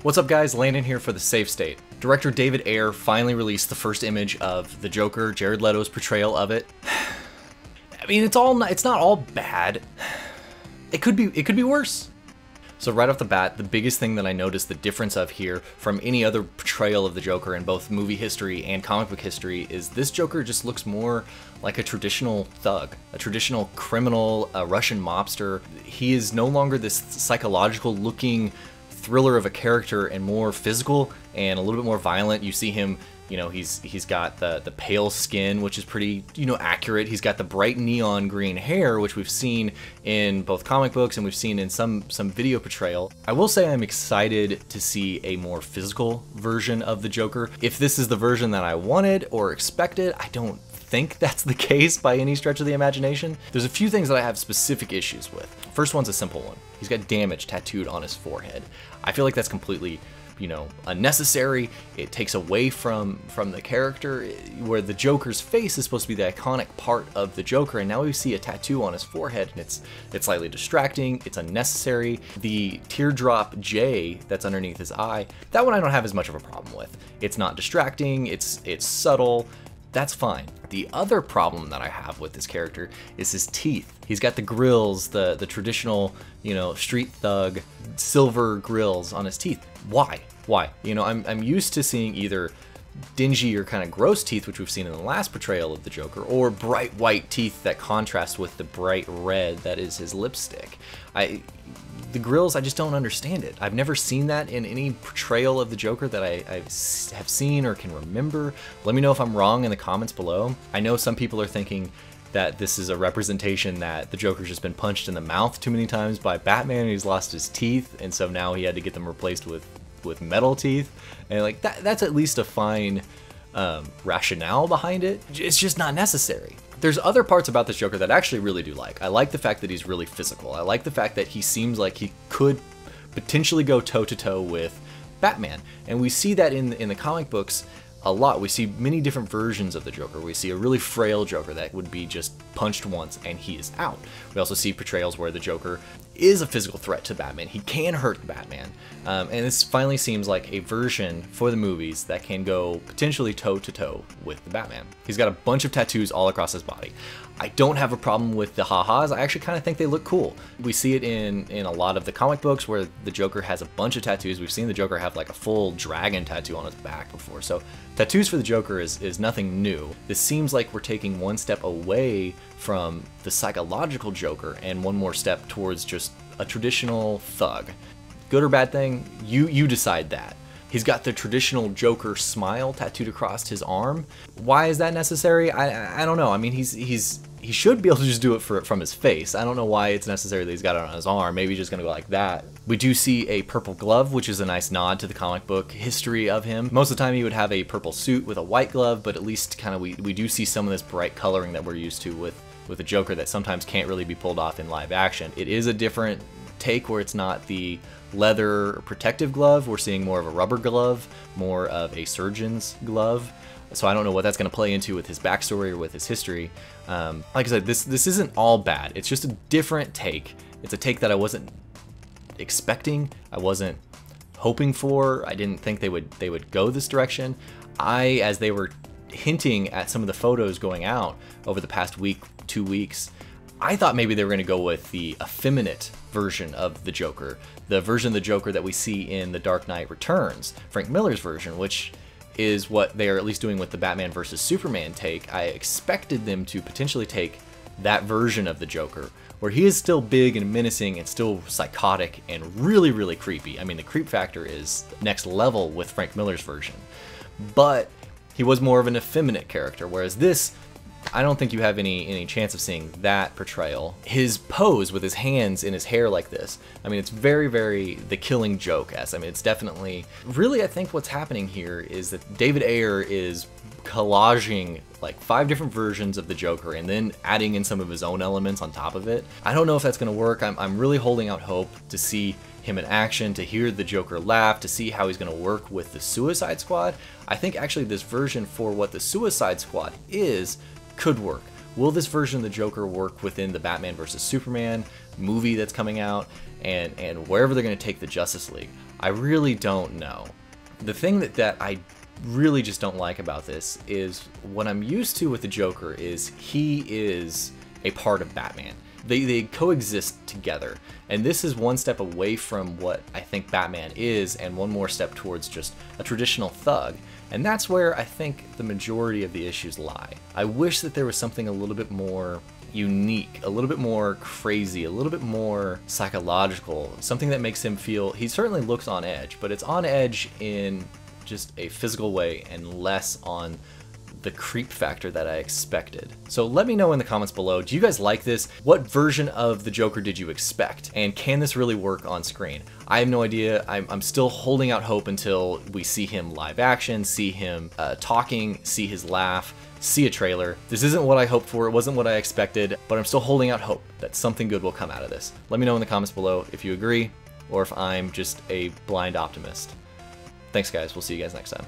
What's up guys, Landon here for the SaveState. Director David Ayer finally released the first image of the Joker, Jared Leto's portrayal of it. I mean, it's not all bad. It could be worse. So right off the bat, the biggest thing that I noticed the difference of here from any other portrayal of the Joker in both movie history and comic book history is this Joker just looks more like a traditional thug, a traditional criminal, a Russian mobster. He is no longer this psychological looking thriller of a character and more physical and a little bit more violent. You see him, you know, he's got the pale skin, which is pretty, you know, accurate. He's got the bright neon green hair, which we've seen in both comic books and we've seen in some video portrayal. I will say I'm excited to see a more physical version of the Joker. If this is the version that I wanted or expected, I don't think that's the case by any stretch of the imagination. There's a few things that I have specific issues with. First one's a simple one. He's got damage tattooed on his forehead. I feel like that's completely, you know, unnecessary. It takes away from the character, where the Joker's face is supposed to be the iconic part of the Joker, and now we see a tattoo on his forehead, and it's slightly distracting, it's unnecessary. The teardrop J that's underneath his eye, that one I don't have as much of a problem with. It's not distracting, it's subtle. That's fine. The other problem that I have with this character is his teeth. He's got the grills, the traditional, you know, street thug silver grills on his teeth. Why? Why? You know, I'm used to seeing either dingy or kind of gross teeth, which we've seen in the last portrayal of the Joker, or bright white teeth that contrast with the bright red that is his lipstick. The grills, I just don't understand it. I've never seen that in any portrayal of the Joker that I have seen or can remember. Let me know if I'm wrong in the comments below. I know some people are thinking that this is a representation that the Joker's just been punched in the mouth too many times by Batman and he's lost his teeth, and so now he had to get them replaced with metal teeth. And like that's at least a fine rationale behind it. It's just not necessary. There's other parts about this Joker that I actually really do like. I like the fact that he's really physical. I like the fact that he seems like he could potentially go toe-to-toe with Batman. And we see that in the comic books a lot. We see many different versions of the Joker. We see a really frail Joker that would be just punched once and he is out. We also see portrayals where the Joker is a physical threat to Batman. He can hurt Batman. And this finally seems like a version for the movies that can go potentially toe-to-toe with the Batman. He's got a bunch of tattoos all across his body. I don't have a problem with the ha-has. I actually kind of think they look cool. We see it in a lot of the comic books where the Joker has a bunch of tattoos. We've seen the Joker have like a full dragon tattoo on his back before. So tattoos for the Joker is nothing new. This seems like we're taking one step away from the psychological Joker and one more step towards just a traditional thug. Good or bad thing, you decide that. He's got the traditional Joker smile tattooed across his arm. Why is that necessary? I don't know. I mean, he should be able to just do it from his face. I don't know why it's necessary that he's got it on his arm. Maybe he's just gonna go like that. We do see a purple glove, which is a nice nod to the comic book history of him. Most of the time he would have a purple suit with a white glove, but at least kind of we do see some of this bright coloring that we're used to with a Joker that sometimes can't really be pulled off in live action. It is a different take where it's not the leather protective glove. We're seeing more of a rubber glove, more of a surgeon's glove. So I don't know what that's going to play into with his backstory or with his history. Like I said, this isn't all bad. It's just a different take. It's a take that I wasn't expecting. I wasn't hoping for. I didn't think they would go this direction. As they were hinting at some of the photos going out over the past week, 2 weeks, I thought maybe they were going to go with the effeminate version of the Joker, the version of the Joker that we see in The Dark Knight Returns, Frank Miller's version, which is what they are at least doing with the Batman versus Superman take. I expected them to potentially take that version of the Joker, where he is still big and menacing and still psychotic and really, really creepy. I mean, the creep factor is next level with Frank Miller's version, but he was more of an effeminate character, whereas this, I don't think you have any chance of seeing that portrayal. His pose with his hands in his hair like this, I mean, it's very, very The Killing Joke-esque. I mean, it's definitely, really I think what's happening here is that David Ayer is collaging like 5 different versions of the Joker and then adding in some of his own elements on top of it. I don't know if that's gonna work. I'm really holding out hope to see him in action, to hear the Joker laugh, to see how he's gonna work with the Suicide Squad. I think actually this version for what the Suicide Squad is could work. Will this version of the Joker work within the Batman vs Superman movie that's coming out and wherever they're going to take the Justice League? I really don't know. The thing that I really just don't like about this is what I'm used to with the Joker is he is a part of Batman. They coexist together, and this is one step away from what I think Batman is and one more step towards just a traditional thug, and that's where I think the majority of the issues lie. I wish that there was something a little bit more unique, a little bit more crazy, a little bit more psychological, something that makes him feel, he certainly looks on edge, but it's on edge in just a physical way and less on the creep factor that I expected. So let me know in the comments below, do you guys like this? What version of the Joker did you expect? And can this really work on screen? I have no idea. I'm still holding out hope until we see him live action, see him talking, see his laugh, see a trailer. This isn't what I hoped for, it wasn't what I expected, but I'm still holding out hope that something good will come out of this. Let me know in the comments below if you agree, or if I'm just a blind optimist. Thanks guys, we'll see you guys next time.